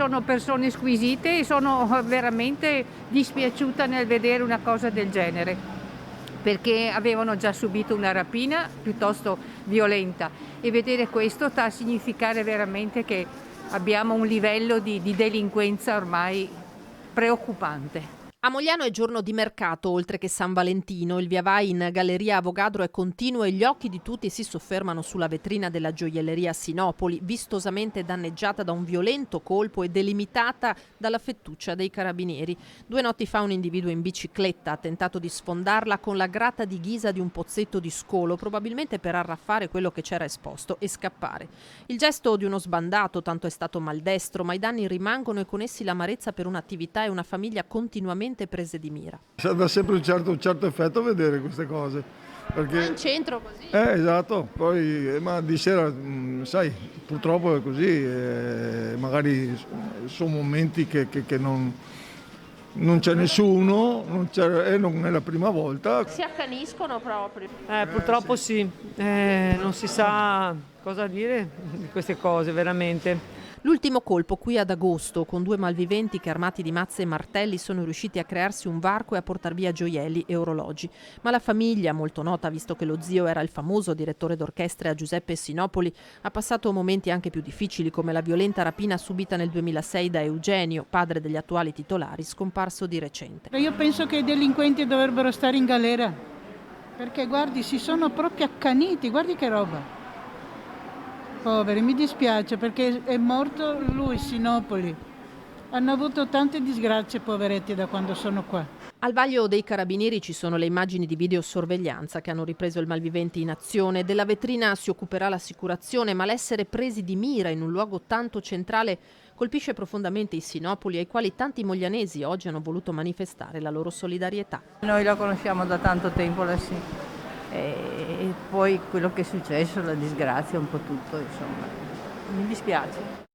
sono persone squisite e sono veramente dispiaciuta nel vedere una cosa del genere, perché avevano già subito una rapina piuttosto violenta e vedere questo sta a significare veramente che abbiamo un livello di delinquenza ormai preoccupante. A Mogliano è giorno di mercato, oltre che San Valentino. Il via vai in Galleria Avogadro è continuo e gli occhi di tutti si soffermano sulla vetrina della gioielleria Sinopoli, vistosamente danneggiata da un violento colpo e delimitata dalla fettuccia dei carabinieri. 2 notti fa un individuo in bicicletta ha tentato di sfondarla con la grata di ghisa di un pozzetto di scolo, probabilmente per arraffare quello che c'era esposto e scappare. Il gesto di uno sbandato, tanto è stato maldestro, ma i danni rimangono e con essi l'amarezza per un'attività e una famiglia continuamente prese di mira. Dà sempre un certo effetto vedere queste cose. Perché, in centro così? Esatto, poi ma di sera, sai, purtroppo è così, magari sono momenti che non c'è nessuno, non è la prima volta. Si accaniscono proprio. Purtroppo sì. Non si sa cosa dire di queste cose veramente. L'ultimo colpo qui ad agosto, con 2 malviventi che armati di mazze e martelli sono riusciti a crearsi un varco e a portar via gioielli e orologi. Ma la famiglia, molto nota visto che lo zio era il famoso direttore d'orchestra Giuseppe Sinopoli, ha passato momenti anche più difficili, come la violenta rapina subita nel 2006 da Eugenio, padre degli attuali titolari, scomparso di recente. Io penso che i delinquenti dovrebbero stare in galera, perché guardi, si sono proprio accaniti, guardi che roba. Poveri, mi dispiace perché è morto lui, Sinopoli. Hanno avuto tante disgrazie, poveretti, da quando sono qua. Al vaglio dei carabinieri ci sono le immagini di videosorveglianza che hanno ripreso il malvivente in azione. Della vetrina si occuperà l'assicurazione, ma l'essere presi di mira in un luogo tanto centrale colpisce profondamente i Sinopoli, ai quali tanti moglianesi oggi hanno voluto manifestare la loro solidarietà. Noi la conosciamo da tanto tempo la e poi quello che è successo, la disgrazia, un po' tutto, insomma. Mi dispiace.